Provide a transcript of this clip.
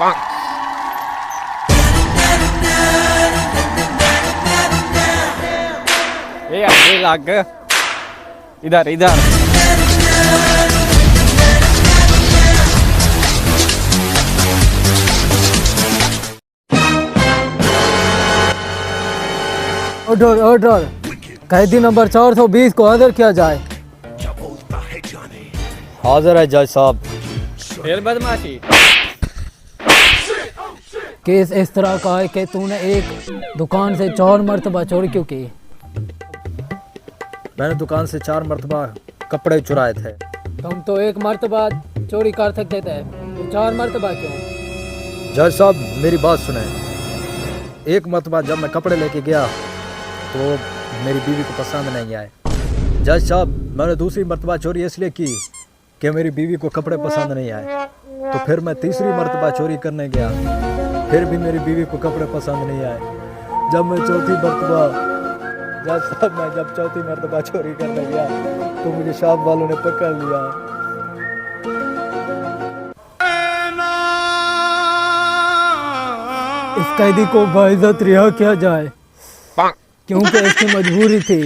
ये आगे लग इधर इधर। ऑर्डर ऑर्डर, कैदी नंबर 420 को हाजिर किया जाए। हाजिर है जज साहब। फिर बदमाशी। केस इस तरह का है कि तूने एक दुकान से 4 मरतबा चोरी क्यों की? मैंने दुकान से 4 मरतबा कपड़े चुराए थे। तुम तो 1 मरतबा चोरी कर सकते थे, तो 4 मरतबा क्यों? जज साहब मेरी बात सुने। 1 मरतबा जब मैं कपड़े लेके गया तो मेरी बीवी को पसंद नहीं आए। जज साहब मैंने दूसरी मरतबा चोरी इसलिए की कि मेरी बीवी को कपड़े पसंद नहीं आए। तो फिर मैं तीसरी मरतबा चोरी करने गया, फिर भी मेरी बीवी को कपड़े पसंद नहीं आए। जब मैं चौथी मरतबा चोरी करने गया तो मुझे शॉप वालों ने पकड़ लिया। इस कैदी को बाइज्जत रिहा किया जाए क्योंकि इसकी मजबूरी थी।